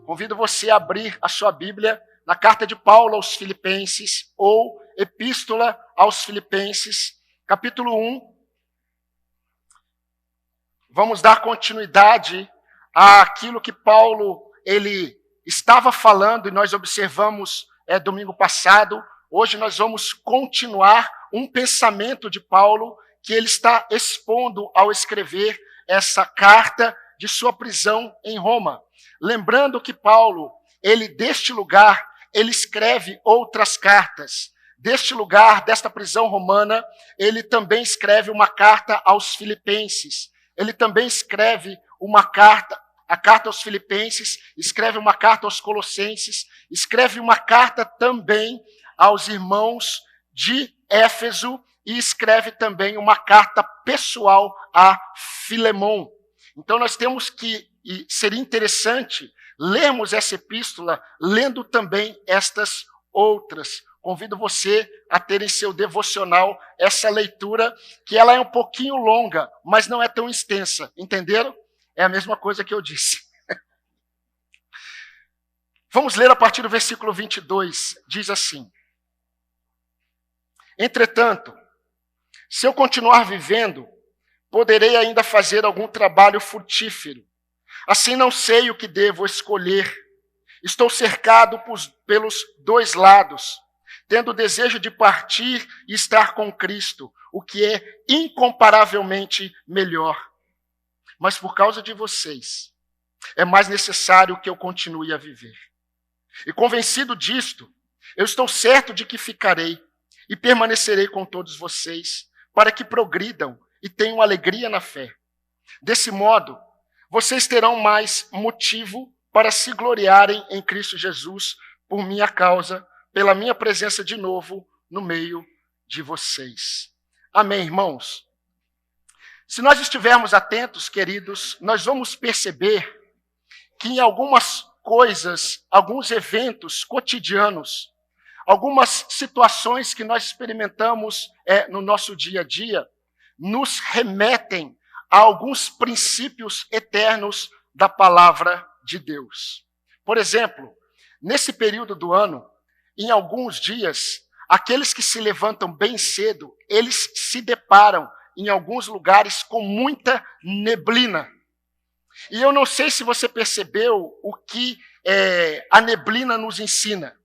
convido você a abrir a sua Bíblia na carta de Paulo aos Filipenses, ou Epístola aos Filipenses, capítulo 1. Vamos dar continuidade àquilo que Paulo ele estava falando e nós observamos domingo passado. Hoje nós vamos continuar um pensamento de Paulo que ele está expondo ao escrever essa carta de sua prisão em Roma. Lembrando que Paulo, ele deste lugar, ele escreve outras cartas. Deste lugar, desta prisão romana, ele também escreve uma carta aos Filipenses. Ele também escreve uma carta, a carta aos Filipenses, escreve uma carta aos Colossenses, escreve uma carta também aos irmãos de Éfeso e escreve também uma carta pessoal a Filemon. Então nós temos que, e seria interessante, lermos essa epístola, lendo também estas outras. Convido você a ter em seu devocional essa leitura, que ela é um pouquinho longa, mas não é tão extensa. Entenderam? É a mesma coisa que eu disse. Vamos ler a partir do versículo 22. Diz assim: Entretanto, se eu continuar vivendo, poderei ainda fazer algum trabalho frutífero. Assim não sei o que devo escolher. Estou cercado pelos dois lados, tendo o desejo de partir e estar com Cristo, o que é incomparavelmente melhor. Mas por causa de vocês, é mais necessário que eu continue a viver. E convencido disto, eu estou certo de que ficarei e permanecerei com todos vocês, para que progridam e tenham alegria na fé. Desse modo, vocês terão mais motivo para se gloriarem em Cristo Jesus por minha causa, pela minha presença de novo no meio de vocês. Amém, irmãos? Se nós estivermos atentos, queridos, nós vamos perceber que em algumas coisas, alguns eventos cotidianos, algumas situações que nós experimentamos no nosso dia a dia, nos remetem a alguns princípios eternos da palavra de Deus. Por exemplo, nesse período do ano, em alguns dias, aqueles que se levantam bem cedo, eles se deparam em alguns lugares com muita neblina. E eu não sei se você percebeu o que a neblina nos ensina.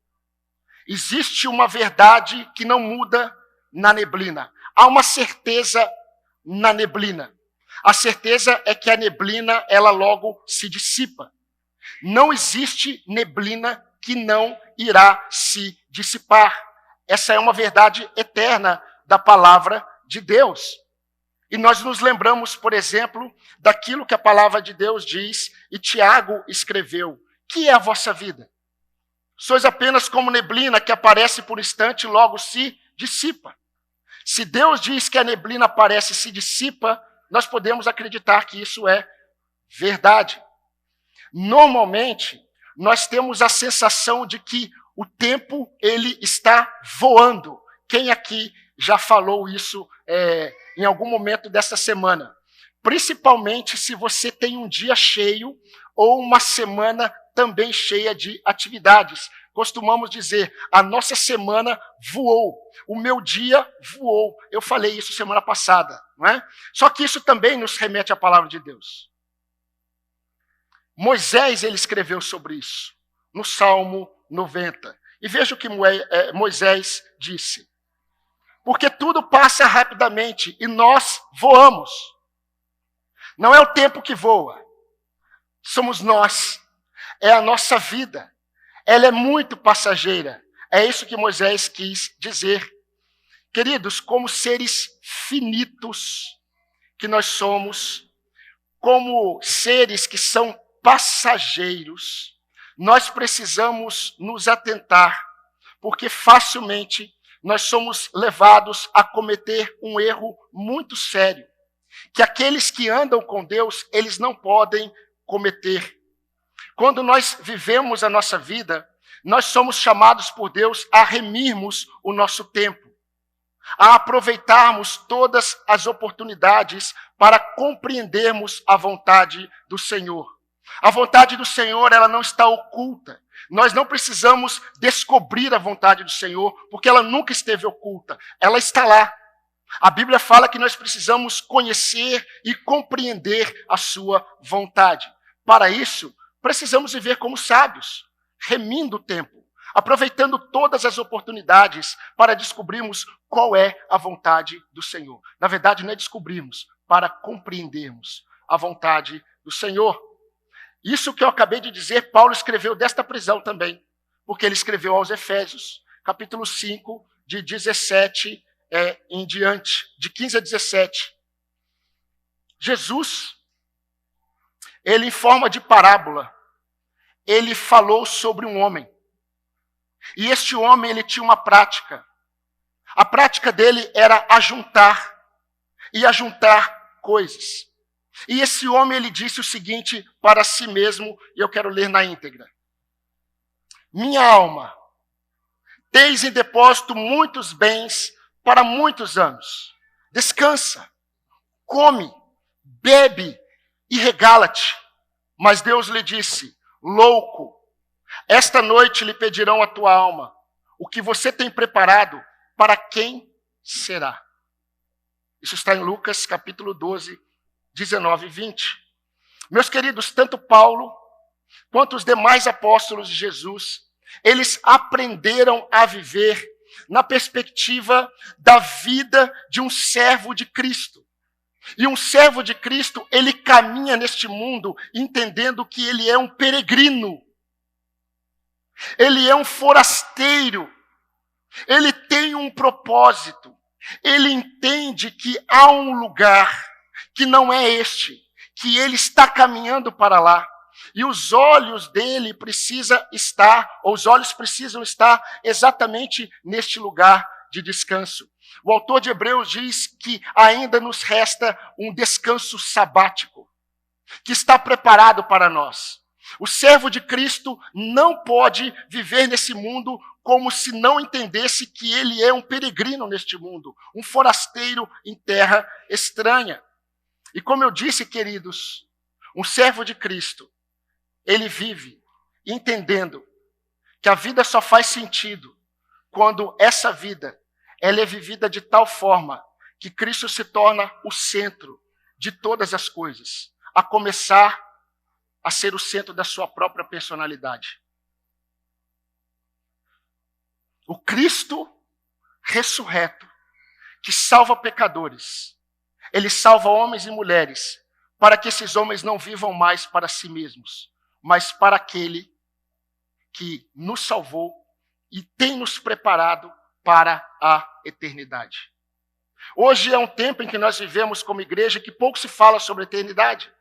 Existe uma verdade que não muda na neblina. Há uma certeza na neblina. A certeza é que a neblina, ela logo se dissipa. Não existe neblina que não irá se dissipar. Essa é uma verdade eterna da palavra de Deus. E nós nos lembramos, por exemplo, daquilo que a palavra de Deus diz, e Tiago escreveu: que é a vossa vida? Sois apenas como neblina que aparece por instante e logo se dissipa. Se Deus diz que a neblina aparece e se dissipa, nós podemos acreditar que isso é verdade. Normalmente, nós temos a sensação de que o tempo ele está voando. Quem aqui já falou isso em algum momento dessa semana? Principalmente se você tem um dia cheio ou uma semana também cheia de atividades. Costumamos dizer, a nossa semana voou, o meu dia voou. Eu falei isso semana passada, não é? Só que isso também nos remete à palavra de Deus. Moisés, ele escreveu sobre isso, no Salmo 90. E veja o que Moisés disse. Porque tudo passa rapidamente e nós voamos. Não é o tempo que voa, somos nós, é a nossa vida. Ela é muito passageira. É isso que Moisés quis dizer. Queridos, como seres finitos que nós somos, como seres que são passageiros, nós precisamos nos atentar, porque facilmente nós somos levados a cometer um erro muito sério, que aqueles que andam com Deus, eles não podem cometer. Quando nós vivemos a nossa vida, nós somos chamados por Deus a remirmos o nosso tempo, a aproveitarmos todas as oportunidades para compreendermos a vontade do Senhor. A vontade do Senhor, ela não está oculta. Nós não precisamos descobrir a vontade do Senhor, porque ela nunca esteve oculta. Ela está lá. A Bíblia fala que nós precisamos conhecer e compreender a sua vontade. Para isso, precisamos viver como sábios, remindo o tempo, aproveitando todas as oportunidades para descobrirmos qual é a vontade do Senhor. Na verdade, não é descobrirmos, para compreendermos a vontade do Senhor. Isso que eu acabei de dizer, Paulo escreveu desta prisão também, porque ele escreveu aos Efésios, capítulo 5, de 17 em diante, de 15 a 17. Jesus, ele em forma de parábola, ele falou sobre um homem. E este homem, ele tinha uma prática. A prática dele era ajuntar coisas. E esse homem, ele disse o seguinte para si mesmo, e eu quero ler na íntegra. Minha alma, tens em depósito muitos bens para muitos anos. Descansa, come, bebe e regala-te. Mas Deus lhe disse, louco, esta noite lhe pedirão a tua alma. O que você tem preparado, para quem será? Isso está em Lucas, capítulo 12, 19 e 20. Meus queridos, tanto Paulo quanto os demais apóstolos de Jesus, eles aprenderam a viver na perspectiva da vida de um servo de Cristo. E um servo de Cristo, ele caminha neste mundo entendendo que ele é um peregrino. Ele é um forasteiro. Ele tem um propósito. Ele entende que há um lugar que não é este, que ele está caminhando para lá. E os olhos dele precisam estar exatamente neste lugar de descanso. O autor de Hebreus diz que ainda nos resta um descanso sabático, que está preparado para nós. O servo de Cristo não pode viver nesse mundo como se não entendesse que ele é um peregrino neste mundo, um forasteiro em terra estranha. E como eu disse, queridos, um servo de Cristo, ele vive entendendo que a vida só faz sentido quando essa vida ela é vivida de tal forma que Cristo se torna o centro de todas as coisas, a começar a ser o centro da sua própria personalidade. O Cristo ressurreto, que salva pecadores, ele salva homens e mulheres, para que esses homens não vivam mais para si mesmos, mas para aquele que nos salvou e tem nos preparado para a eternidade. Hoje é um tempo em que nós vivemos como igreja que pouco se fala sobre a eternidade.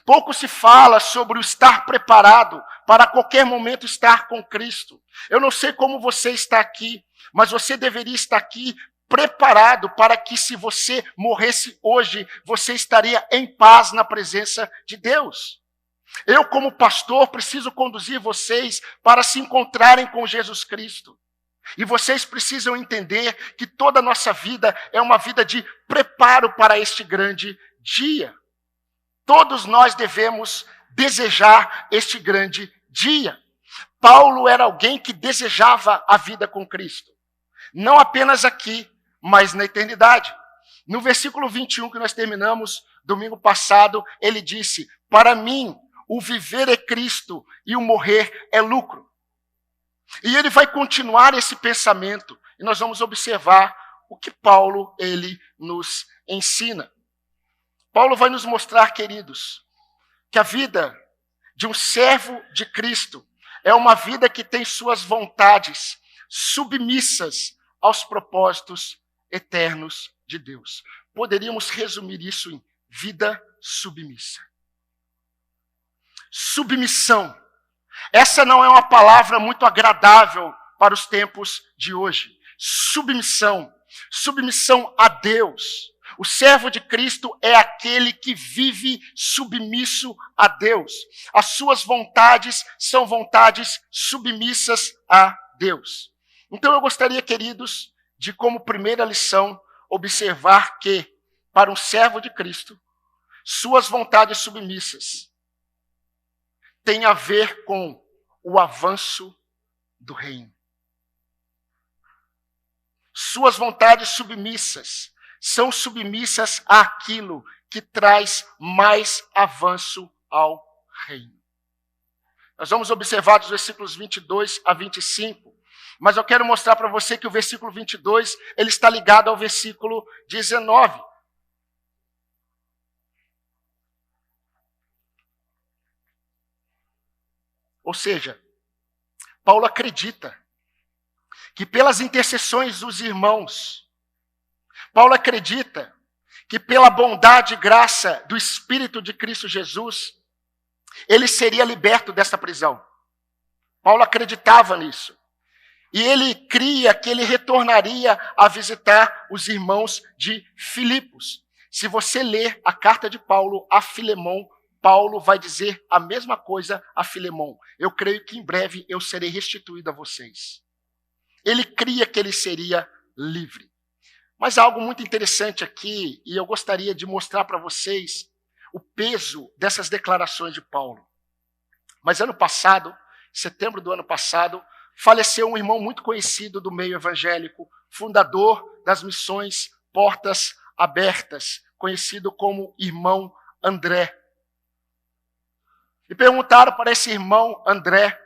Pouco se fala sobre o estar preparado para a qualquer momento estar com Cristo. Eu não sei como você está aqui, mas você deveria estar aqui preparado para que, se você morresse hoje, você estaria em paz na presença de Deus. Eu, como pastor, preciso conduzir vocês para se encontrarem com Jesus Cristo. E vocês precisam entender que toda a nossa vida é uma vida de preparo para este grande dia. Todos nós devemos desejar este grande dia. Paulo era alguém que desejava a vida com Cristo. Não apenas aqui, mas na eternidade. No versículo 21 que nós terminamos domingo passado, ele disse, para mim, o viver é Cristo e o morrer é lucro. E ele vai continuar esse pensamento, e nós vamos observar o que Paulo, ele nos ensina. Paulo vai nos mostrar, queridos, que a vida de um servo de Cristo é uma vida que tem suas vontades submissas aos propósitos eternos de Deus. Poderíamos resumir isso em vida submissa. Submissão. Essa não é uma palavra muito agradável para os tempos de hoje. Submissão. Submissão a Deus. O servo de Cristo é aquele que vive submisso a Deus. As suas vontades são vontades submissas a Deus. Então eu gostaria, queridos, de como primeira lição, observar que, para um servo de Cristo, suas vontades submissas tem a ver com o avanço do reino. Suas vontades submissas são submissas àquilo que traz mais avanço ao reino. Nós vamos observar dos versículos 22 a 25, mas eu quero mostrar para você que o versículo 22, ele está ligado ao versículo 19. Ou seja, Paulo acredita que pelas intercessões dos irmãos, Paulo acredita que pela bondade e graça do Espírito de Cristo Jesus, ele seria liberto dessa prisão. Paulo acreditava nisso. E ele cria que ele retornaria a visitar os irmãos de Filipos. Se você ler a carta de Paulo a Filemão, Paulo vai dizer a mesma coisa a Filemão. Eu creio que em breve eu serei restituído a vocês. Ele cria que ele seria livre. Mas há algo muito interessante aqui, e eu gostaria de mostrar para vocês o peso dessas declarações de Paulo. Mas ano passado, setembro do ano passado, faleceu um irmão muito conhecido do meio evangélico, fundador das missões Portas Abertas, conhecido como irmão André. E perguntaram para esse irmão André,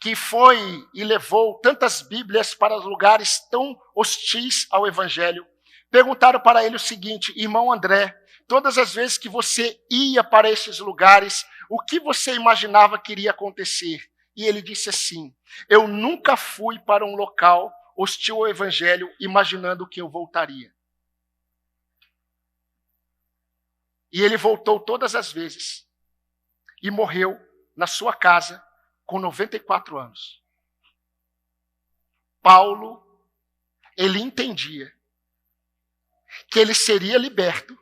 que foi e levou tantas Bíblias para lugares tão hostis ao Evangelho, perguntaram para ele o seguinte: irmão André, todas as vezes que você ia para esses lugares, o que você imaginava que iria acontecer? E ele disse assim: eu nunca fui para um local hostil ao Evangelho imaginando que eu voltaria. E ele voltou todas as vezes e morreu na sua casa com 94 anos. Paulo, ele entendia que ele seria liberto,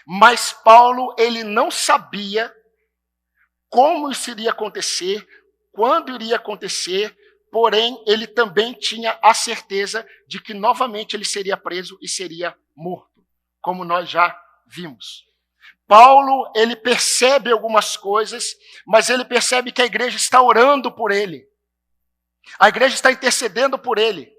mas Paulo, ele não sabia como isso iria acontecer, quando iria acontecer, porém, ele também tinha a certeza de que novamente ele seria preso e seria morto, como nós já vimos. Paulo, ele percebe algumas coisas, mas ele percebe que a igreja está orando por ele. A igreja está intercedendo por ele.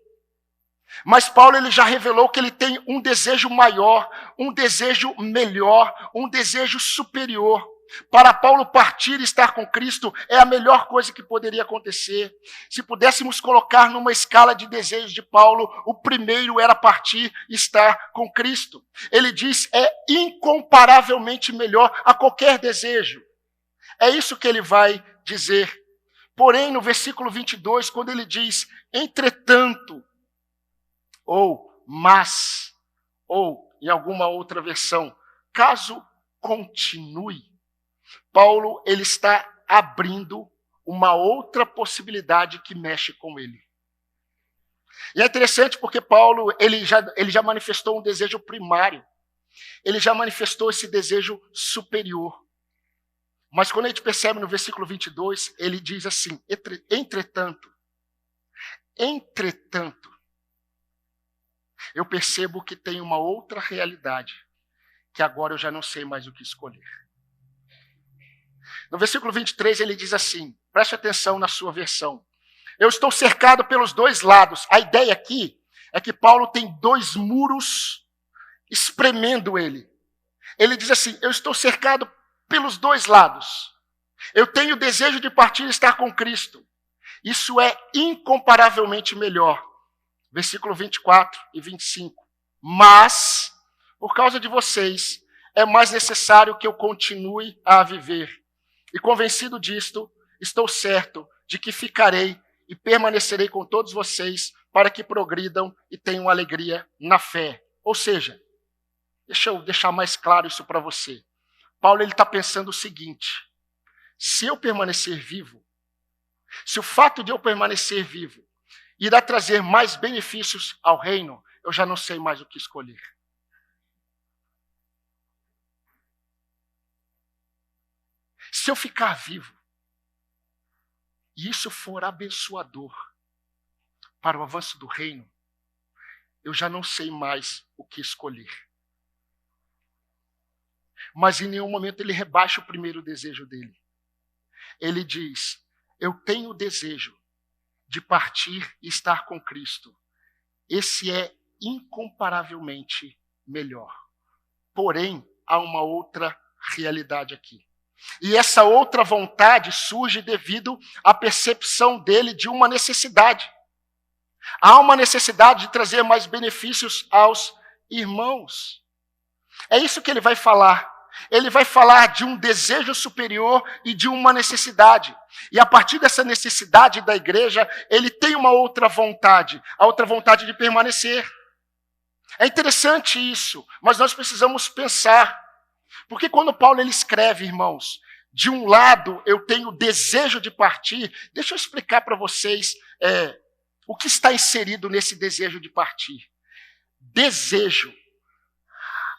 Mas Paulo, ele já revelou que ele tem um desejo maior, um desejo melhor, um desejo superior. Para Paulo partir e estar com Cristo é a melhor coisa que poderia acontecer. Se pudéssemos colocar numa escala de desejos de Paulo, o primeiro era partir e estar com Cristo. Ele diz, é incomparavelmente melhor a qualquer desejo. É isso que ele vai dizer. Porém, no versículo 22, quando ele diz, entretanto, ou mas, ou em alguma outra versão, caso continue, Paulo, ele está abrindo uma outra possibilidade que mexe com ele. E é interessante porque Paulo, ele já manifestou um desejo primário. Ele já manifestou esse desejo superior. Mas quando a gente percebe no versículo 22, ele diz assim, entretanto, eu percebo que tem uma outra realidade, que agora eu já não sei mais o que escolher. No versículo 23 ele diz assim, preste atenção na sua versão. Eu estou cercado pelos dois lados. A ideia aqui é que Paulo tem dois muros espremendo ele. Ele diz assim, eu estou cercado pelos dois lados. Eu tenho o desejo de partir e estar com Cristo. Isso é incomparavelmente melhor. Versículo 24 e 25. Mas, por causa de vocês, é mais necessário que eu continue a viver. E convencido disto, estou certo de que ficarei e permanecerei com todos vocês para que progridam e tenham alegria na fé. Ou seja, deixa eu deixar mais claro isso para você. Paulo está pensando o seguinte, se eu permanecer vivo, se o fato de eu permanecer vivo irá trazer mais benefícios ao reino, eu já não sei mais o que escolher. Se eu ficar vivo, e isso for abençoador para o avanço do reino, eu já não sei mais o que escolher. Mas em nenhum momento ele rebaixa o primeiro desejo dele. ele diz: eu tenho o desejo de partir e estar com Cristo. Esse é incomparavelmente melhor. Porém, há uma outra realidade aqui. E essa outra vontade surge devido à percepção dele de uma necessidade. Há uma necessidade de trazer mais benefícios aos irmãos. É isso que ele vai falar. Ele vai falar de um desejo superior e de uma necessidade. E a partir dessa necessidade da igreja, ele tem uma outra vontade, a outra vontade de permanecer. É interessante isso, mas nós precisamos pensar. Porque quando Paulo ele escreve, irmãos, de um lado eu tenho desejo de partir, deixa eu explicar para vocês o que está inserido nesse desejo de partir. Desejo.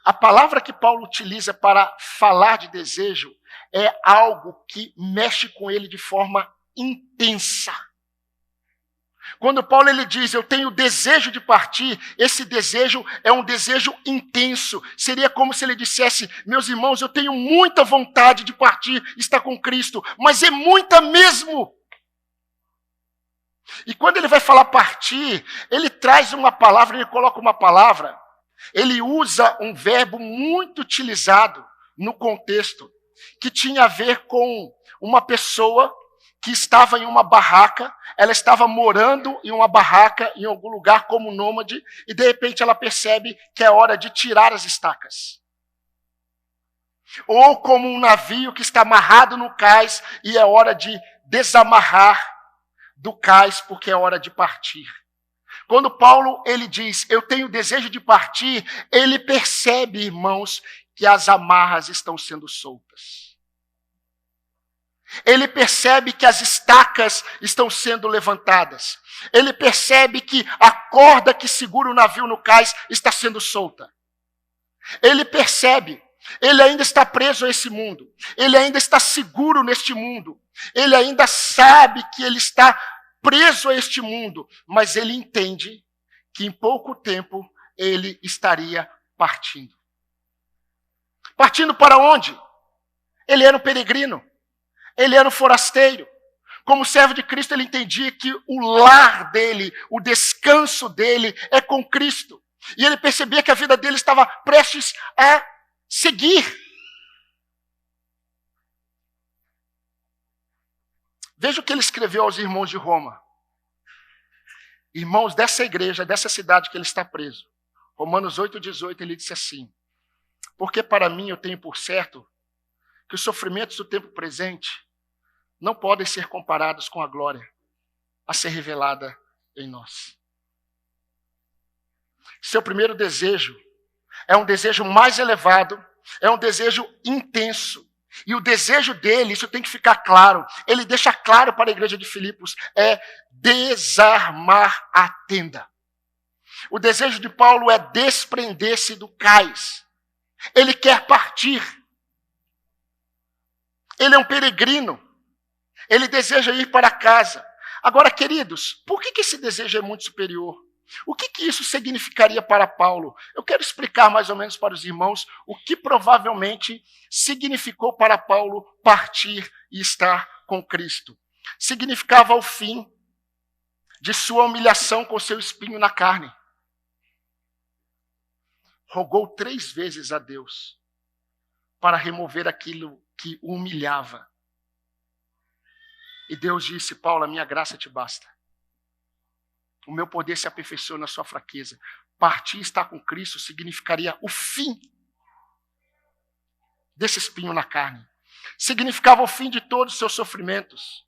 A palavra que Paulo utiliza para falar de desejo é algo que mexe com ele de forma intensa. Quando Paulo ele diz, eu tenho desejo de partir, esse desejo é um desejo intenso. Seria como se ele dissesse, meus irmãos, eu tenho muita vontade de partir, estar com Cristo, mas é muita mesmo. E quando ele vai falar partir, ele traz uma palavra, ele coloca uma palavra, ele usa um verbo muito utilizado no contexto, que tinha a ver com uma pessoa que estava em uma barraca, ela estava morando em uma barraca, em algum lugar como nômade, e de repente ela percebe que é hora de tirar as estacas. Ou como um navio que está amarrado no cais e é hora de desamarrar do cais porque é hora de partir. Quando Paulo ele diz, eu tenho desejo de partir, ele percebe, irmãos, que as amarras estão sendo soltas. Ele percebe que as estacas estão sendo levantadas. Ele percebe que a corda que segura o navio no cais está sendo solta. Ele percebe, ele ainda está preso a esse mundo. Ele ainda está seguro neste mundo. Ele ainda sabe que ele está preso a este mundo. Mas ele entende que em pouco tempo ele estaria partindo. Partindo para onde? Ele era um peregrino. Ele era um forasteiro. Como servo de Cristo, ele entendia que o lar dele, o descanso dele é com Cristo. E ele percebia que a vida dele estava prestes a seguir. Veja o que ele escreveu aos irmãos de Roma. Irmãos dessa igreja, dessa cidade que ele está preso. Romanos 8,18, ele disse assim: porque para mim eu tenho por certo que os sofrimentos do tempo presente não podem ser comparados com a glória a ser revelada em nós. Seu primeiro desejo é um desejo mais elevado, é um desejo intenso. E o desejo dele, isso tem que ficar claro, ele deixa claro para a igreja de Filipos, é desarmar a tenda. O desejo de Paulo é desprender-se do cais. Ele quer partir. Ele é um peregrino. Ele deseja ir para casa. Agora, queridos, por que esse desejo é muito superior? O que isso significaria para Paulo? Eu quero explicar mais ou menos para os irmãos o que provavelmente significou para Paulo partir e estar com Cristo. Significava o fim de sua humilhação com seu espinho na carne. Rogou 3 vezes a Deus para remover aquilo que o humilhava. E Deus disse, Paulo, a minha graça te basta. O meu poder se aperfeiçoa na sua fraqueza. Partir e estar com Cristo significaria o fim desse espinho na carne. Significava o fim de todos os seus sofrimentos.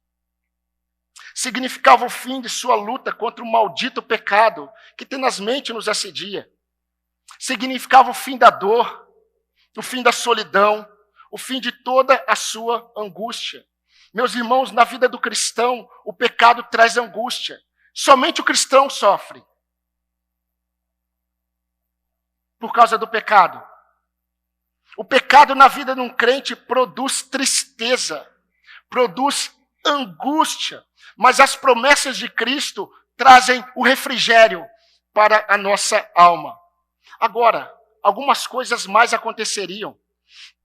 Significava o fim de sua luta contra o maldito pecado que tenazmente nos assedia. Significava o fim da dor, o fim da solidão, o fim de toda a sua angústia. Meus irmãos, na vida do cristão, o pecado traz angústia. Somente o cristão sofre por causa do pecado. O pecado na vida de um crente produz tristeza, produz angústia, mas as promessas de Cristo trazem o refrigério para a nossa alma. Agora, algumas coisas mais aconteceriam.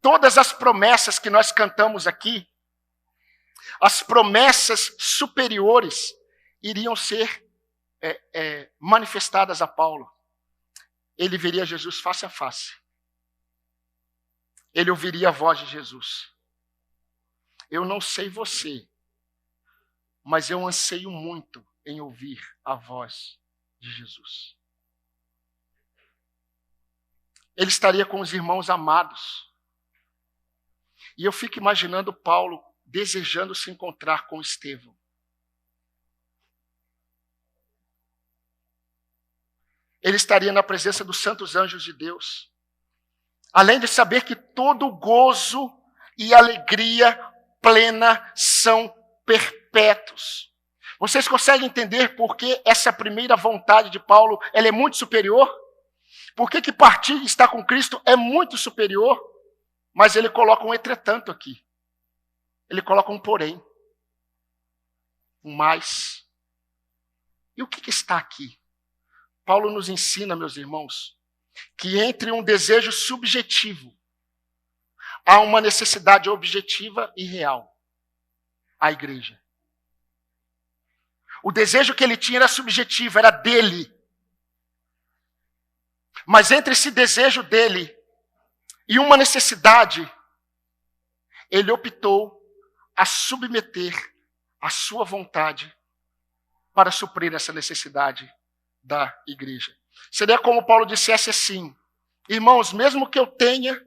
Todas as promessas que nós cantamos aqui, as promessas superiores iriam ser manifestadas a Paulo. Ele veria Jesus face a face. Ele ouviria a voz de Jesus. Eu não sei você, mas eu anseio muito em ouvir a voz de Jesus. Ele estaria com os irmãos amados. E eu fico imaginando Paulo desejando se encontrar com Estevão. Ele estaria na presença dos santos anjos de Deus. Além de saber que todo gozo e alegria plena são perpétuos. Vocês conseguem entender por que essa primeira vontade de Paulo ela é muito superior? Por que partir e estar com Cristo é muito superior? Mas ele coloca um entretanto aqui. Ele coloca um porém. Um mais. E o que está aqui? Paulo nos ensina, meus irmãos, que entre um desejo subjetivo há uma necessidade objetiva e real. A igreja. O desejo que ele tinha era subjetivo, era dele. Mas entre esse desejo dele e uma necessidade, ele optou a submeter a sua vontade para suprir essa necessidade da igreja. Seria como Paulo dissesse assim: irmãos, mesmo que eu tenha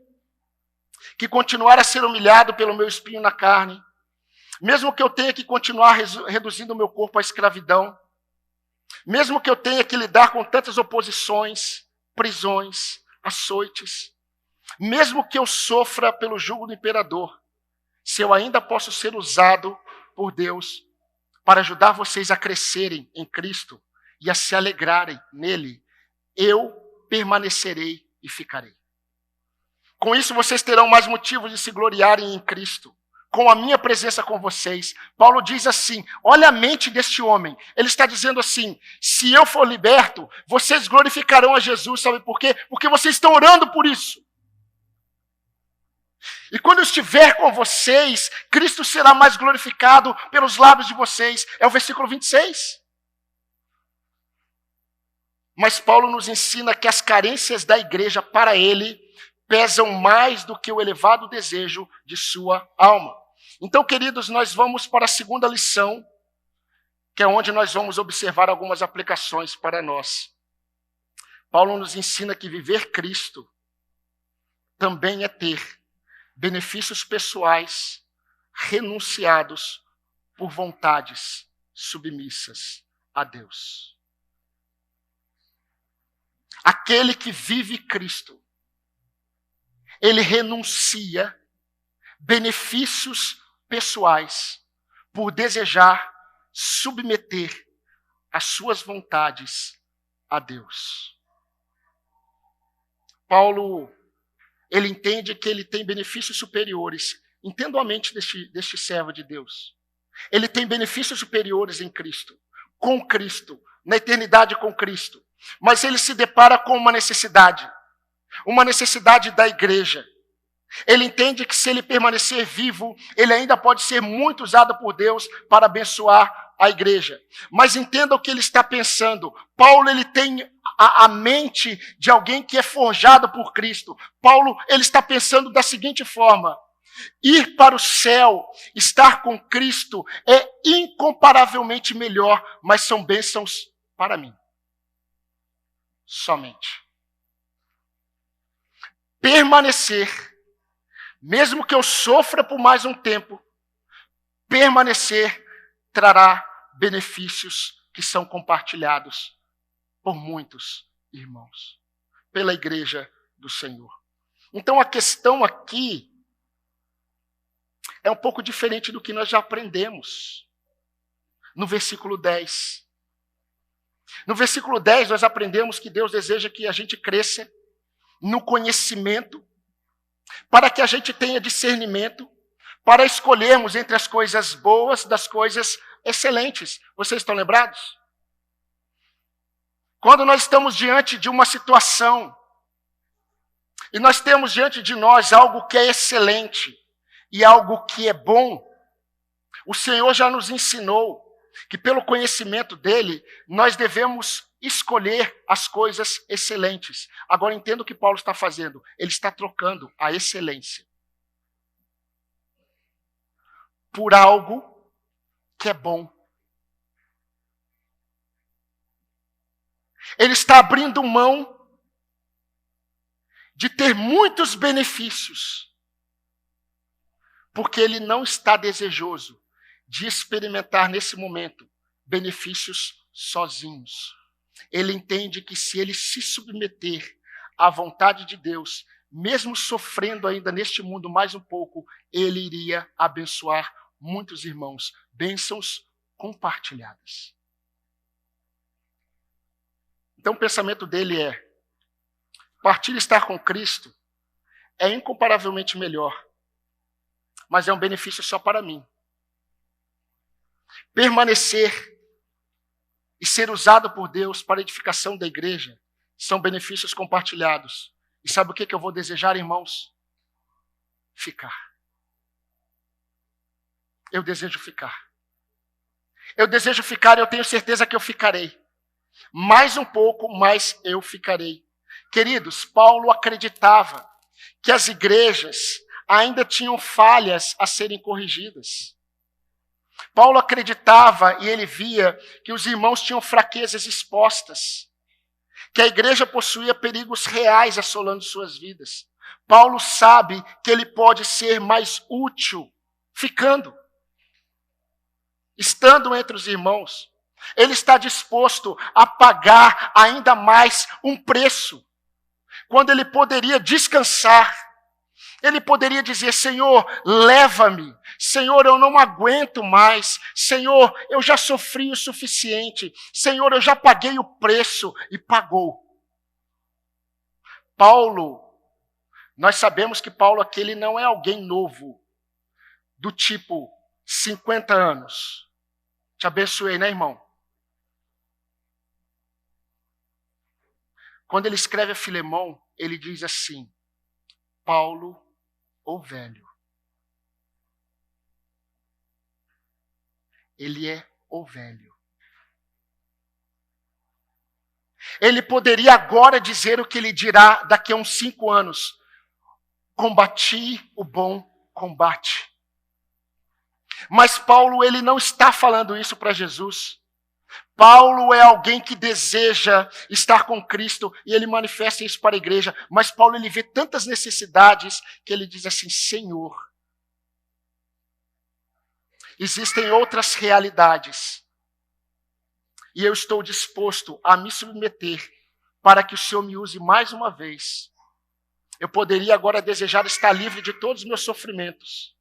que continuar a ser humilhado pelo meu espinho na carne, mesmo que eu tenha que continuar reduzindo o meu corpo à escravidão, mesmo que eu tenha que lidar com tantas oposições, prisões, açoites, mesmo que eu sofra pelo jugo do imperador, se eu ainda posso ser usado por Deus para ajudar vocês a crescerem em Cristo e a se alegrarem nele, eu permanecerei e ficarei. Com isso vocês terão mais motivos de se gloriarem em Cristo, com a minha presença com vocês. Paulo diz assim, olha a mente deste homem. Ele está dizendo assim, se eu for liberto, vocês glorificarão a Jesus, sabe por quê? Porque vocês estão orando por isso. E quando eu estiver com vocês, Cristo será mais glorificado pelos lábios de vocês. É o versículo 26. Mas Paulo nos ensina que as carências da igreja para ele pesam mais do que o elevado desejo de sua alma. Então, queridos, nós vamos para a segunda lição, que é onde nós vamos observar algumas aplicações para nós. Paulo nos ensina que viver Cristo também é ter benefícios pessoais renunciados por vontades submissas a Deus. Aquele que vive Cristo, ele renuncia benefícios pessoais por desejar submeter as suas vontades a Deus. Paulo, ele entende que ele tem benefícios superiores. Entendo a mente deste servo de Deus. Ele tem benefícios superiores em Cristo, com Cristo, na eternidade com Cristo. Mas ele se depara com uma necessidade da igreja. Ele entende que se ele permanecer vivo, ele ainda pode ser muito usado por Deus para abençoar a igreja. Mas entenda o que ele está pensando. Paulo, ele tem a mente de alguém que é forjado por Cristo. Paulo, ele está pensando da seguinte forma: ir para o céu, estar com Cristo é incomparavelmente melhor, mas são bênçãos para mim. Somente. Permanecer, mesmo que eu sofra por mais um tempo, permanecer trará benefícios que são compartilhados por muitos irmãos, pela igreja do Senhor. Então a questão aqui é um pouco diferente do que nós já aprendemos no versículo 10. No versículo 10 nós aprendemos que Deus deseja que a gente cresça no conhecimento, para que a gente tenha discernimento, para escolhermos entre as coisas boas das coisas excelentes. Vocês estão lembrados? Quando nós estamos diante de uma situação, e nós temos diante de nós algo que é excelente, e algo que é bom, O Senhor já nos ensinou que pelo conhecimento dele, nós devemos escolher as coisas excelentes. Agora entenda o que Paulo está fazendo. Ele está trocando a excelência por algo que é bom. Ele está abrindo mão de ter muitos benefícios, porque ele não está desejoso de experimentar nesse momento benefícios sozinhos. Ele entende que se ele se submeter à vontade de Deus, mesmo sofrendo ainda neste mundo mais um pouco, ele iria abençoar muitos irmãos. Bênçãos compartilhadas. Então o pensamento dele é: partir e estar com Cristo é incomparavelmente melhor, mas é um benefício só para mim. Permanecer e ser usado por Deus para a edificação da igreja são benefícios compartilhados. E sabe o que eu vou desejar, irmãos? Ficar. Eu desejo ficar. Eu desejo ficar e eu tenho certeza que eu ficarei. Mais um pouco, mais eu ficarei. Queridos, Paulo acreditava que as igrejas ainda tinham falhas a serem corrigidas. Paulo acreditava e ele via que os irmãos tinham fraquezas expostas, que a igreja possuía perigos reais assolando suas vidas. Paulo sabe que ele pode ser mais útil ficando, estando entre os irmãos. Ele está disposto a pagar ainda mais um preço, quando ele poderia descansar. Ele poderia dizer: Senhor, leva-me. Senhor, eu não aguento mais. Senhor, eu já sofri o suficiente. Senhor, eu já paguei o preço. E pagou. Paulo, nós sabemos que Paulo aqui ele não é alguém novo, do tipo 50 anos. Te abençoei, né, irmão? Quando ele escreve a Filemão, ele diz assim: Paulo, o velho. Ele é o velho. Ele poderia agora dizer o que ele dirá daqui a uns 5 anos. Combati o bom combate. Mas Paulo, ele não está falando isso para Jesus. Paulo é alguém que deseja estar com Cristo e ele manifesta isso para a igreja. Mas Paulo, ele vê tantas necessidades que ele diz assim: Senhor, existem outras realidades e eu estou disposto a me submeter para que o Senhor me use mais uma vez. Eu poderia agora desejar estar livre de todos os meus sofrimentos,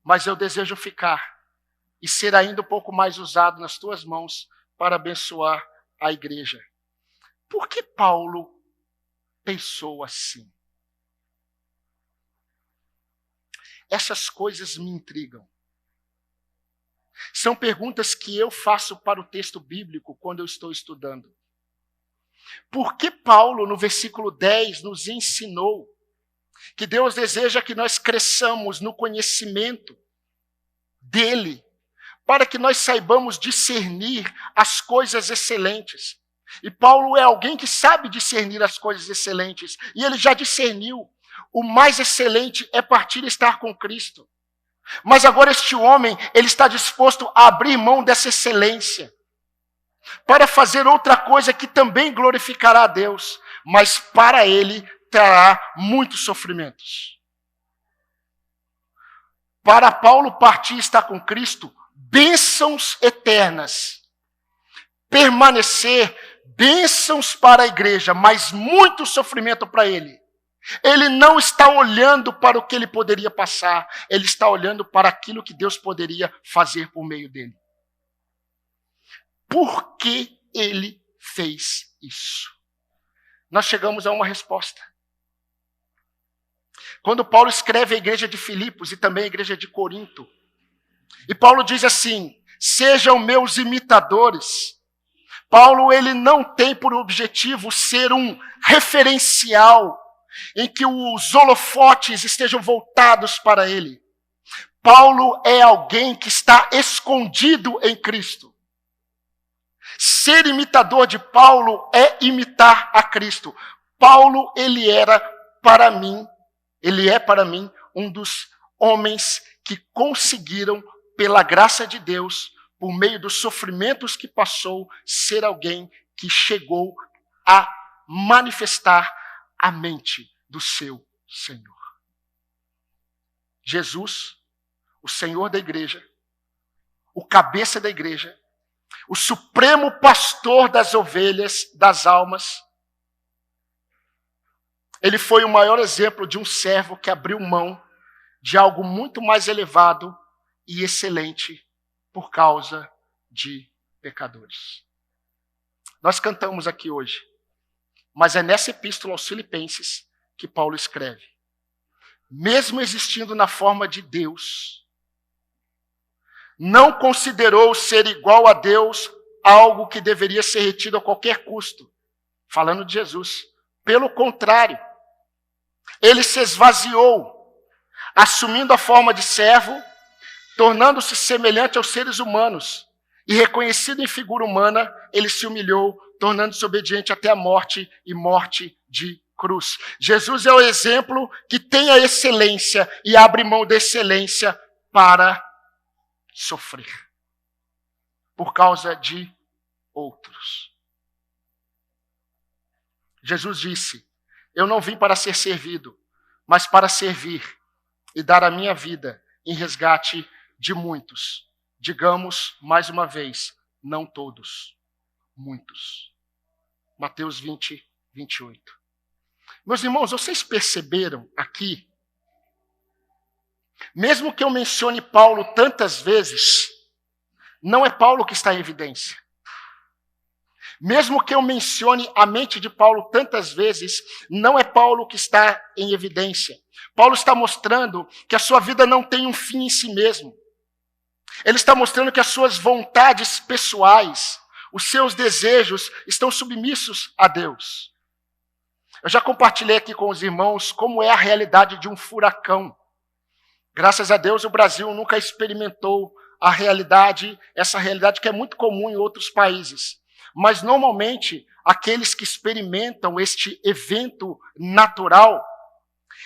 mas eu desejo ficar e ser ainda um pouco mais usado nas tuas mãos para abençoar a igreja. Por que Paulo pensou assim? Essas coisas me intrigam. São perguntas que eu faço para o texto bíblico quando eu estou estudando. Por que Paulo, no versículo 10, nos ensinou que Deus deseja que nós cresçamos no conhecimento dele, para que nós saibamos discernir as coisas excelentes? E Paulo é alguém que sabe discernir as coisas excelentes, e ele já discerniu. O mais excelente é partir e estar com Cristo. Mas agora este homem, ele está disposto a abrir mão dessa excelência para fazer outra coisa que também glorificará a Deus, mas para ele trará muitos sofrimentos. Para Paulo partir e estar com Cristo, bênçãos eternas. Permanecer, bênçãos para a igreja, mas muito sofrimento para ele. Ele não está olhando para o que ele poderia passar, ele está olhando para aquilo que Deus poderia fazer por meio dele. Por que ele fez isso? Nós chegamos a uma resposta. Quando Paulo escreve a igreja de Filipos e também a igreja de Corinto, e Paulo diz assim: sejam meus imitadores. Paulo, ele não tem por objetivo ser um referencial em que os holofotes estejam voltados para ele. Paulo é alguém que está escondido em Cristo. Ser imitador de Paulo é imitar a Cristo. Paulo, ele é para mim um dos homens que conseguiram, pela graça de Deus, por meio dos sofrimentos que passou, ser alguém que chegou a manifestar a mente do seu Senhor. Jesus, o Senhor da igreja, o cabeça da igreja, o supremo pastor das ovelhas, das almas, ele foi o maior exemplo de um servo que abriu mão de algo muito mais elevado e excelente por causa de pecadores. Nós cantamos aqui hoje, mas é nessa epístola aos Filipenses que Paulo escreve. Mesmo existindo na forma de Deus, não considerou ser igual a Deus algo que deveria ser retido a qualquer custo. Falando de Jesus. Pelo contrário, ele se esvaziou, assumindo a forma de servo, tornando-se semelhante aos seres humanos. E reconhecido em figura humana, ele se humilhou, tornando-se obediente até a morte e morte de cruz. Jesus é o exemplo que tem a excelência e abre mão da excelência para sofrer por causa de outros. Jesus disse: eu não vim para ser servido, mas para servir e dar a minha vida em resgate de muitos. Digamos, mais uma vez, não todos, muitos. Mateus 20, 28. Meus irmãos, vocês perceberam aqui, mesmo que eu mencione Paulo tantas vezes, não é Paulo que está em evidência. Mesmo que eu mencione a mente de Paulo tantas vezes, não é Paulo que está em evidência. Paulo está mostrando que a sua vida não tem um fim em si mesmo. Ele está mostrando que as suas vontades pessoais, os seus desejos estão submissos a Deus. Eu já compartilhei aqui com os irmãos como é a realidade de um furacão. Graças a Deus o Brasil nunca experimentou essa realidade que é muito comum em outros países. Mas normalmente aqueles que experimentam este evento natural,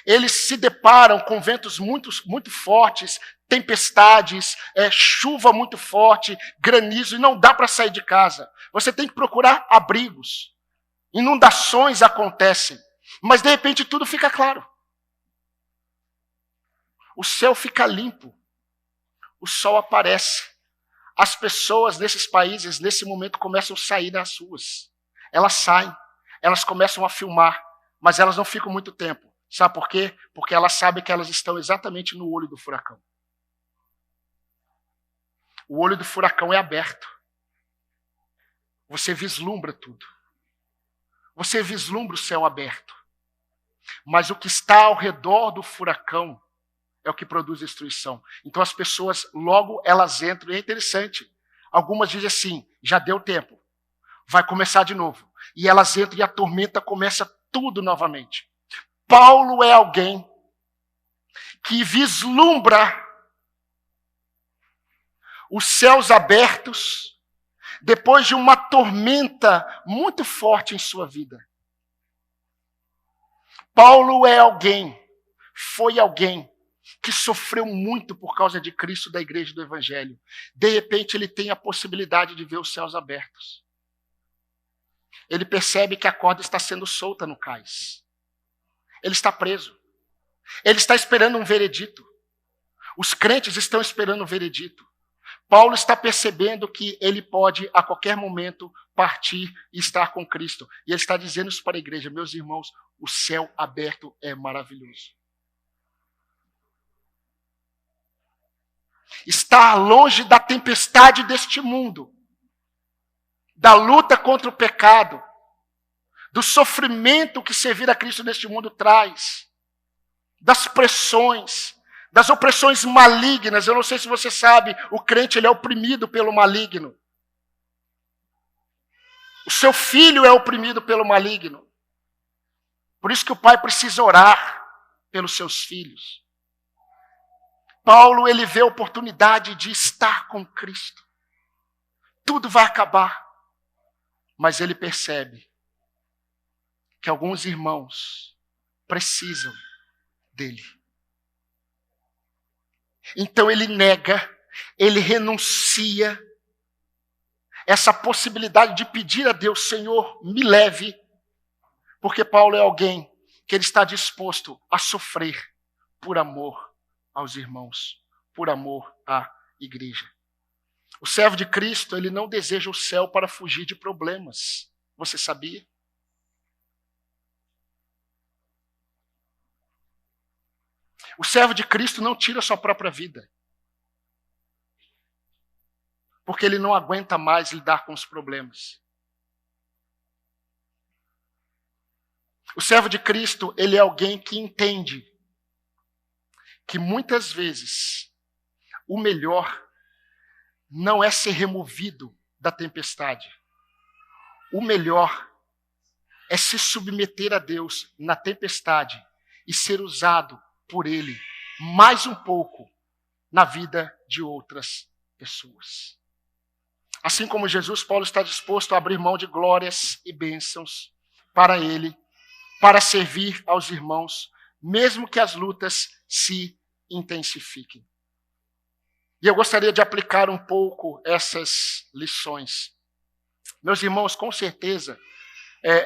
eles se deparam com ventos muito fortes, tempestades, chuva muito forte, granizo, e não dá para sair de casa. Você tem que procurar abrigos. Inundações acontecem, mas de repente tudo fica claro. O céu fica limpo, o sol aparece. As pessoas nesses países, nesse momento, começam a sair das ruas. Elas saem, elas começam a filmar, mas elas não ficam muito tempo. Sabe por quê? Porque elas sabem que elas estão exatamente no olho do furacão. O olho do furacão é aberto. Você vislumbra tudo. Você vislumbra o céu aberto. Mas o que está ao redor do furacão é o que produz destruição. Então as pessoas, logo elas entram, e é interessante. Algumas dizem assim, já deu tempo, vai começar de novo. E elas entram e a tormenta começa tudo novamente. Paulo é alguém que vislumbra os céus abertos depois de uma tormenta muito forte em sua vida. Paulo é alguém, foi alguém que sofreu muito por causa de Cristo, da igreja do Evangelho. De repente ele tem a possibilidade de ver os céus abertos. Ele percebe que a corda está sendo solta no cais. Ele está preso. Ele está esperando um veredito. Os crentes estão esperando um veredito. Paulo está percebendo que ele pode, a qualquer momento, partir e estar com Cristo. E ele está dizendo isso para a igreja: meus irmãos, o céu aberto é maravilhoso. Estar longe da tempestade deste mundo, da luta contra o pecado, do sofrimento que servir a Cristo neste mundo traz, das pressões, das opressões malignas. Eu não sei se você sabe, o crente ele é oprimido pelo maligno. O seu filho é oprimido pelo maligno. Por isso que o pai precisa orar pelos seus filhos. Paulo, ele vê a oportunidade de estar com Cristo. Tudo vai acabar. Mas ele percebe que alguns irmãos precisam dele. Então ele nega, ele renuncia essa possibilidade de pedir a Deus, Senhor, me leve, porque Paulo é alguém que ele está disposto a sofrer por amor aos irmãos, por amor à igreja. O servo de Cristo, ele não deseja o céu para fugir de problemas. Você sabia? O servo de Cristo não tira a sua própria vida, porque ele não aguenta mais lidar com os problemas. O servo de Cristo, ele é alguém que entende que muitas vezes o melhor não é ser removido da tempestade. O melhor é se submeter a Deus na tempestade e ser usado por Ele mais um pouco na vida de outras pessoas. Assim como Jesus, Paulo está disposto a abrir mão de glórias e bênçãos para Ele, para servir aos irmãos, mesmo que as lutas se intensifiquem. E eu gostaria de aplicar um pouco essas lições. Meus irmãos, com certeza,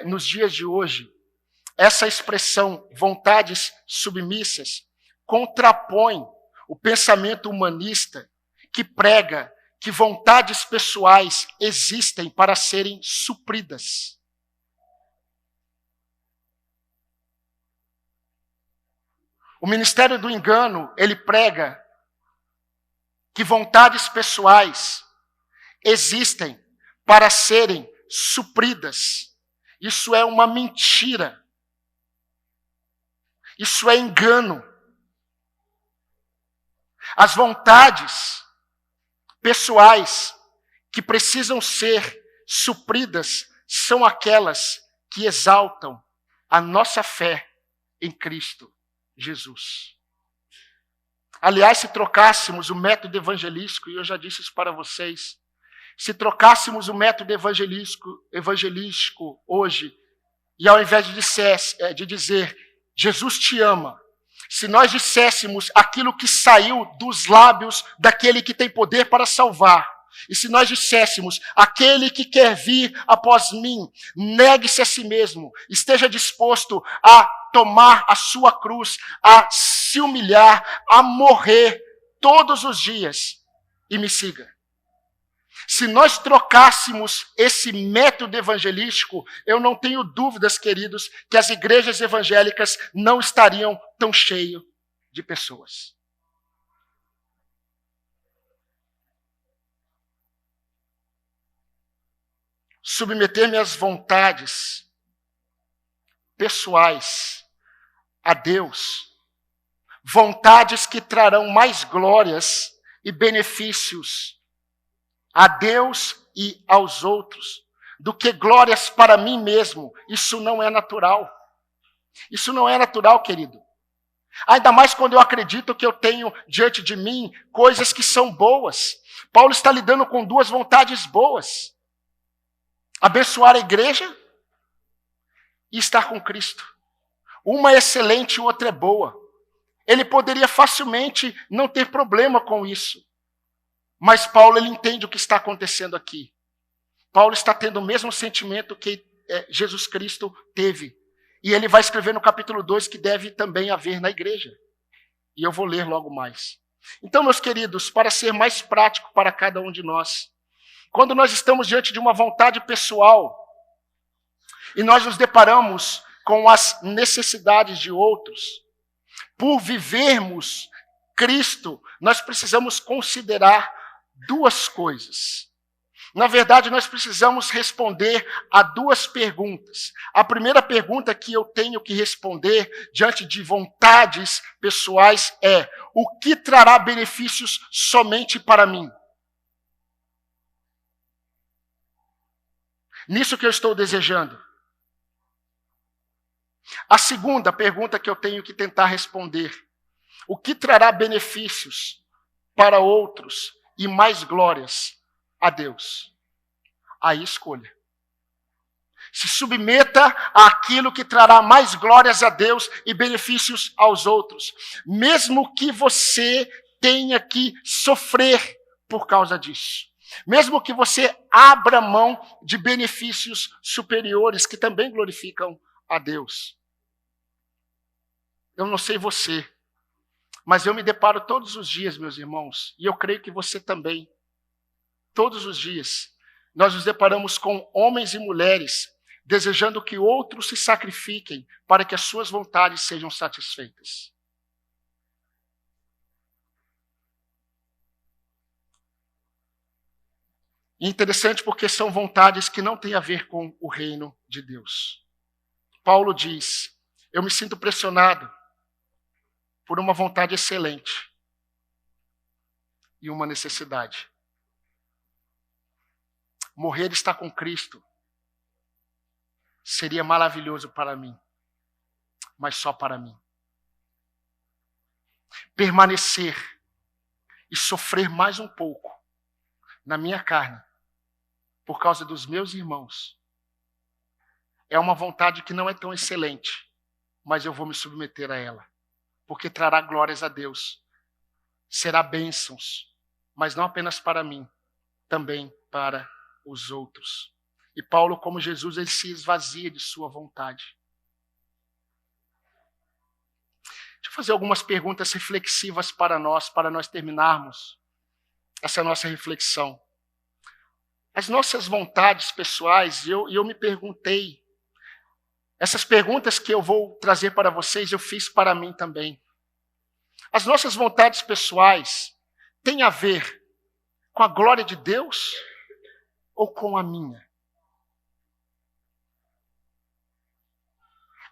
nos dias de hoje, essa expressão vontades submissas contrapõe o pensamento humanista que prega que vontades pessoais existem para serem supridas. O ministério do engano, ele prega que vontades pessoais existem para serem supridas. Isso é uma mentira. Isso é engano. As vontades pessoais que precisam ser supridas são aquelas que exaltam a nossa fé em Cristo Jesus. Aliás, se trocássemos o método evangelístico, e eu já disse isso para vocês, se trocássemos o método evangelístico hoje, e ao invés de dizer, Jesus te ama, se nós disséssemos aquilo que saiu dos lábios daquele que tem poder para salvar, e se nós disséssemos, aquele que quer vir após mim, negue-se a si mesmo, esteja disposto a tomar a sua cruz, a se humilhar, a morrer todos os dias e me siga. Se nós trocássemos esse método evangelístico, eu não tenho dúvidas, queridos, que as igrejas evangélicas não estariam tão cheias de pessoas. Submeter minhas vontades pessoais a Deus, vontades que trarão mais glórias e benefícios a Deus e aos outros, do que glórias para mim mesmo. Isso não é natural. Isso não é natural, querido. Ainda mais quando eu acredito que eu tenho diante de mim coisas que são boas. Paulo está lidando com duas vontades boas. Abençoar a igreja e estar com Cristo. Uma é excelente e outra é boa. Ele poderia facilmente não ter problema com isso. Mas Paulo, ele entende o que está acontecendo aqui. Paulo está tendo o mesmo sentimento que Jesus Cristo teve. E ele vai escrever no capítulo 2 que deve também haver na igreja. E eu vou ler logo mais. Então, meus queridos, para ser mais prático para cada um de nós, quando nós estamos diante de uma vontade pessoal e nós nos deparamos com as necessidades de outros, por vivermos Cristo, nós precisamos considerar duas coisas. Na verdade, nós precisamos responder a duas perguntas. A primeira pergunta que eu tenho que responder diante de vontades pessoais é: o que trará benefícios somente para mim? Nisso que eu estou desejando. A segunda pergunta que eu tenho que tentar responder O que trará benefícios para outros e mais glórias a Deus? Aí escolha. Se submeta àquilo que trará mais glórias a Deus e benefícios aos outros, mesmo que você tenha que sofrer por causa disso. Mesmo que você abra mão de benefícios superiores que também glorificam a Deus. Eu não sei você, mas eu me deparo todos os dias, meus irmãos, e eu creio que você também. Todos os dias, nós nos deparamos com homens e mulheres desejando que outros se sacrifiquem para que as suas vontades sejam satisfeitas. E interessante porque são vontades que não têm a ver com o reino de Deus. Paulo diz, eu me sinto pressionado por uma vontade excelente e uma necessidade. Morrer e estar com Cristo seria maravilhoso para mim, mas só para mim. Permanecer e sofrer mais um pouco na minha carne, por causa dos meus irmãos, é uma vontade que não é tão excelente, mas eu vou me submeter a ela, porque trará glórias a Deus, será bênçãos, mas não apenas para mim, também para os outros. E Paulo, como Jesus, ele se esvazia de sua vontade. Deixa eu fazer algumas perguntas reflexivas para nós terminarmos essa nossa reflexão. As nossas vontades pessoais, eu me perguntei, essas perguntas que eu vou trazer para vocês, eu fiz para mim também. As nossas vontades pessoais têm a ver com a glória de Deus ou com a minha?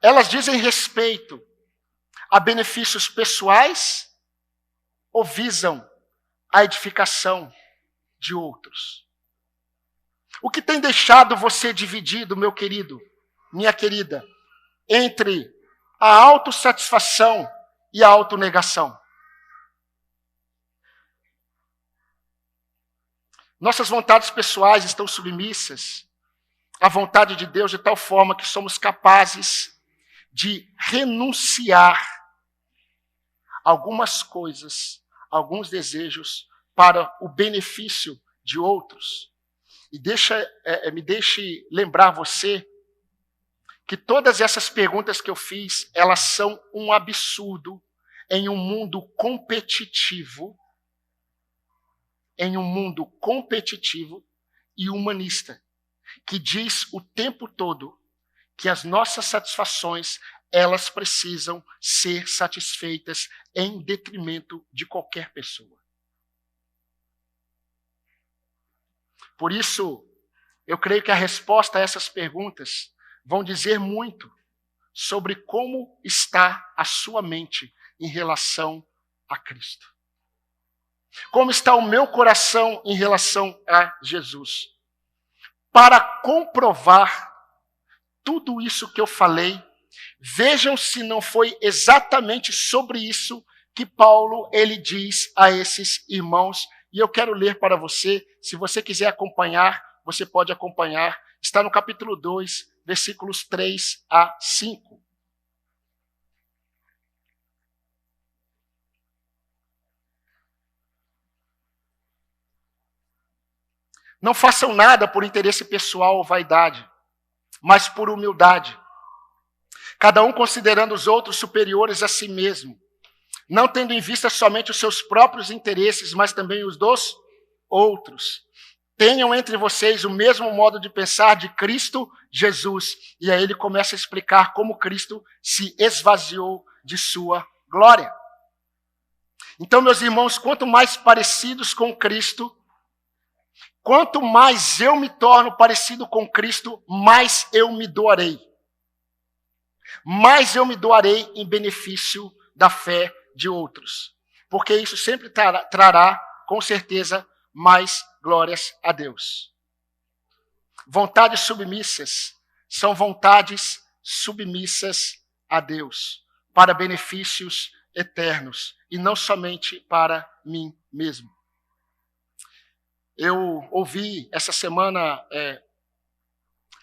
Elas dizem respeito a benefícios pessoais ou visam a edificação de outros? O que tem deixado você dividido, meu querido, minha querida, entre a autossatisfação e a autonegação? Nossas vontades pessoais estão submissas à vontade de Deus de tal forma que somos capazes de renunciar algumas coisas, alguns desejos para o benefício de outros. E me deixe lembrar você que todas essas perguntas que eu fiz, elas são um absurdo em um mundo competitivo, e humanista, que diz o tempo todo que as nossas satisfações, elas precisam ser satisfeitas em detrimento de qualquer pessoa. Por isso, eu creio que a resposta a essas perguntas vão dizer muito sobre como está a sua mente em relação a Cristo. Como está o meu coração em relação a Jesus. Para comprovar tudo isso que eu falei, vejam se não foi exatamente sobre isso que Paulo ele diz a esses irmãos. E eu quero ler para você, se você quiser acompanhar, você pode acompanhar. Está no capítulo 2, versículos 3 a 5. Não façam nada por interesse pessoal ou vaidade, mas por humildade. Cada um considerando os outros superiores a si mesmo, não tendo em vista somente os seus próprios interesses, mas também os dos outros. Tenham entre vocês o mesmo modo de pensar de Cristo Jesus. E aí ele começa a explicar como Cristo se esvaziou de sua glória. Então, meus irmãos, quanto mais parecidos com Cristo, quanto mais eu me torno parecido com Cristo, mais eu me doarei. Mais eu me doarei em benefício da fé de outros. Porque isso sempre trará, com certeza, mais glórias a Deus. Vontades submissas são vontades submissas a Deus, para benefícios eternos e não somente para mim mesmo. Eu ouvi essa semana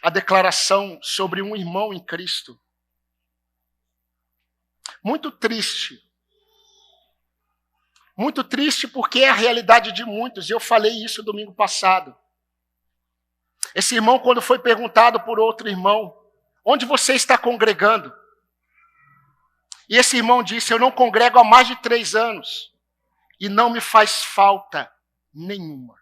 a declaração sobre um irmão em Cristo. Muito triste. Muito triste porque é a realidade de muitos. E eu falei isso domingo passado. Esse irmão, quando foi perguntado por outro irmão, onde você está congregando? E esse irmão disse, eu não congrego há mais de 3 anos. E não me faz falta nenhuma.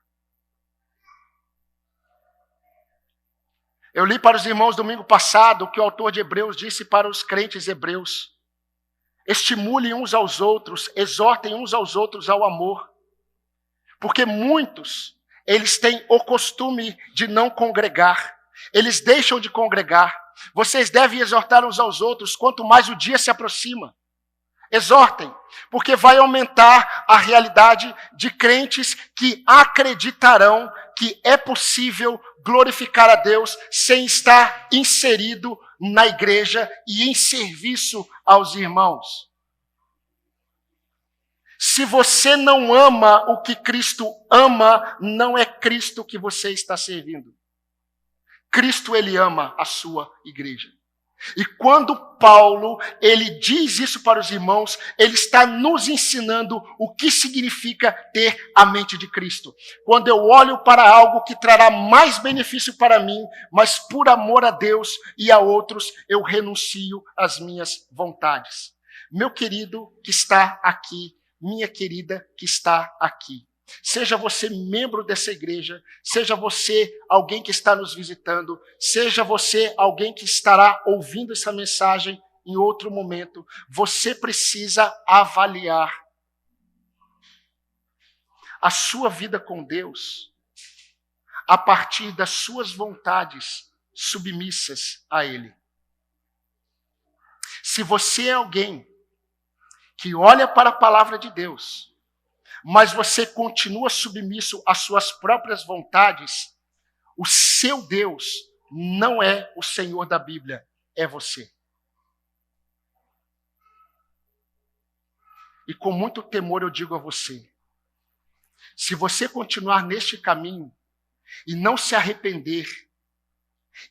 Eu li para os irmãos domingo passado o que o autor de Hebreus disse para os crentes hebreus. Estimulem uns aos outros, exortem uns aos outros ao amor. Porque muitos, eles têm o costume de não congregar. Eles deixam de congregar. Vocês devem exortar uns aos outros quanto mais o dia se aproxima. Exortem, porque vai aumentar a realidade de crentes que acreditarão que é possível glorificar a Deus sem estar inserido na igreja e em serviço aos irmãos. Se você não ama o que Cristo ama, não é Cristo que você está servindo. Cristo, ele ama a sua igreja. E quando Paulo, ele diz isso para os irmãos, ele está nos ensinando o que significa ter a mente de Cristo. Quando eu olho para algo que trará mais benefício para mim, mas por amor a Deus e a outros, eu renuncio às minhas vontades. Meu querido que está aqui, minha querida que está aqui. Seja você membro dessa igreja, seja você alguém que está nos visitando, seja você alguém que estará ouvindo essa mensagem em outro momento, você precisa avaliar a sua vida com Deus a partir das suas vontades submissas a Ele. Se você é alguém que olha para a palavra de Deus, mas você continua submisso às suas próprias vontades, o seu Deus não é o Senhor da Bíblia, é você. E com muito temor eu digo a você, se você continuar neste caminho e não se arrepender,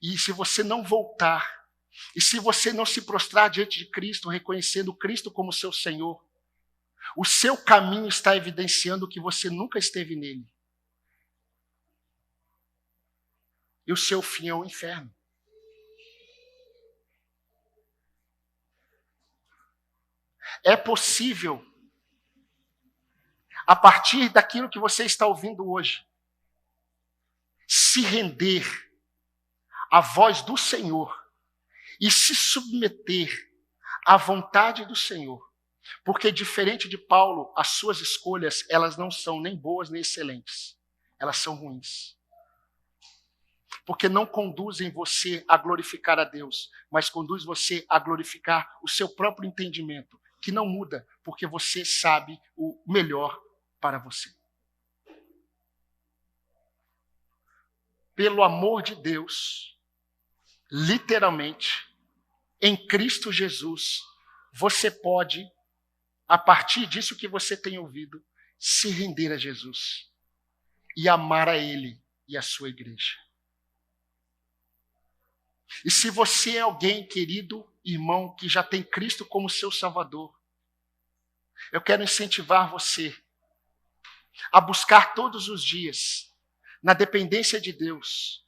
e se você não voltar, e se você não se prostrar diante de Cristo, reconhecendo Cristo como seu Senhor, o seu caminho está evidenciando que você nunca esteve nele. E o seu fim é o inferno. É possível, a partir daquilo que você está ouvindo hoje, se render à voz do Senhor e se submeter à vontade do Senhor. Porque diferente de Paulo, as suas escolhas, elas não são nem boas nem excelentes. Elas são ruins. Porque não conduzem você a glorificar a Deus, mas conduz você a glorificar o seu próprio entendimento, que não muda, porque você sabe o melhor para você. Pelo amor de Deus, literalmente, em Cristo Jesus, você pode, a partir disso que você tem ouvido, se render a Jesus e amar a Ele e a sua igreja. E se você é alguém, querido irmão, que já tem Cristo como seu Salvador, eu quero incentivar você a buscar todos os dias, na dependência de Deus,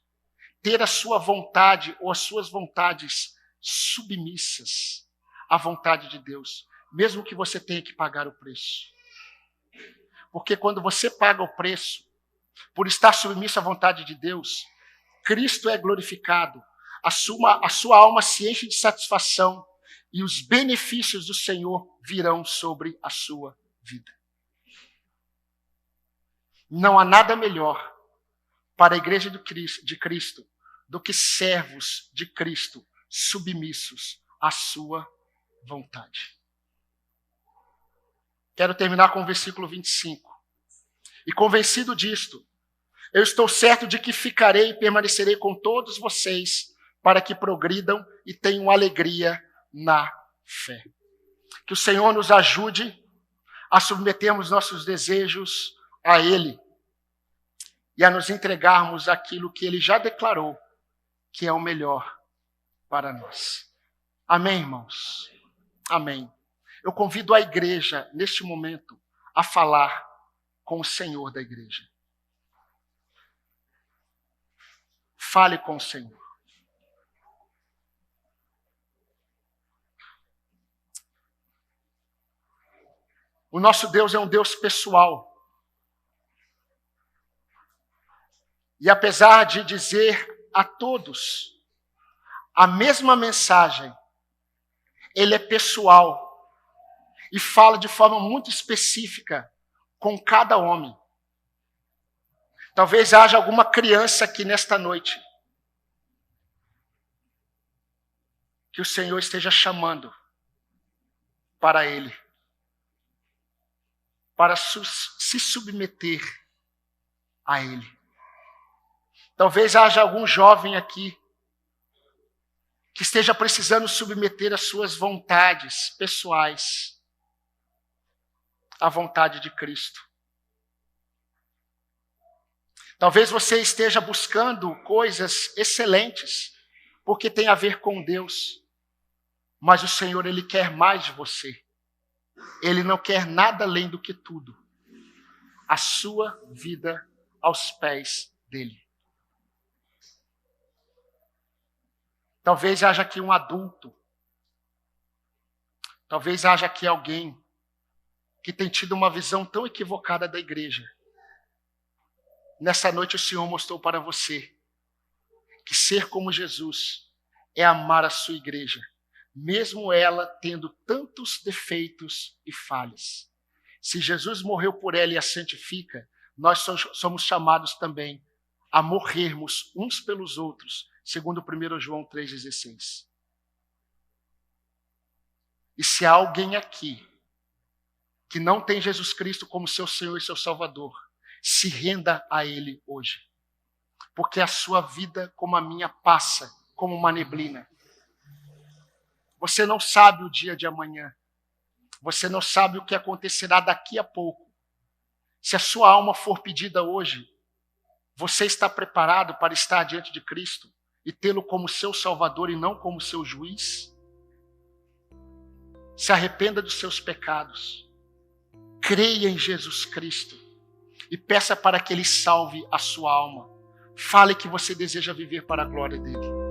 ter a sua vontade ou as suas vontades submissas à vontade de Deus, mesmo que você tenha que pagar o preço. Porque quando você paga o preço, por estar submisso à vontade de Deus, Cristo é glorificado, a sua alma se enche de satisfação e os benefícios do Senhor virão sobre a sua vida. Não há nada melhor para a igreja de Cristo do que servos de Cristo submissos à sua vontade. Quero terminar com o versículo 25. E convencido disto, eu estou certo de que ficarei e permanecerei com todos vocês para que progridam e tenham alegria na fé. Que o Senhor nos ajude a submetermos nossos desejos a Ele e a nos entregarmos aquilo que Ele já declarou que é o melhor para nós. Amém, irmãos? Amém. Eu convido a igreja, neste momento, a falar com o Senhor da igreja. Fale com o Senhor. O nosso Deus é um Deus pessoal. E apesar de dizer a todos a mesma mensagem, Ele é pessoal e fala de forma muito específica com cada homem. Talvez haja alguma criança aqui nesta noite que o Senhor esteja chamando para Ele, para se submeter a Ele. Talvez haja algum jovem aqui que esteja precisando submeter as suas vontades pessoais à vontade de Cristo. Talvez você esteja buscando coisas excelentes, porque tem a ver com Deus. Mas o Senhor, Ele quer mais de você. Ele não quer nada além do que tudo. A sua vida aos pés dEle. Talvez haja aqui um adulto. Talvez haja aqui alguém que tem tido uma visão tão equivocada da igreja. Nessa noite o Senhor mostrou para você que ser como Jesus é amar a sua igreja, mesmo ela tendo tantos defeitos e falhas. Se Jesus morreu por ela e a santifica, nós somos chamados também a morrermos uns pelos outros, segundo 1 João 3,16. E se há alguém aqui que não tem Jesus Cristo como seu Senhor e seu Salvador, se renda a Ele hoje. Porque a sua vida, como a minha, passa como uma neblina. Você não sabe o dia de amanhã. Você não sabe o que acontecerá daqui a pouco. Se a sua alma for pedida hoje, você está preparado para estar diante de Cristo e tê-lo como seu Salvador e não como seu juiz? Se arrependa dos seus pecados. Creia em Jesus Cristo e peça para que Ele salve a sua alma. Fale que você deseja viver para a glória dEle.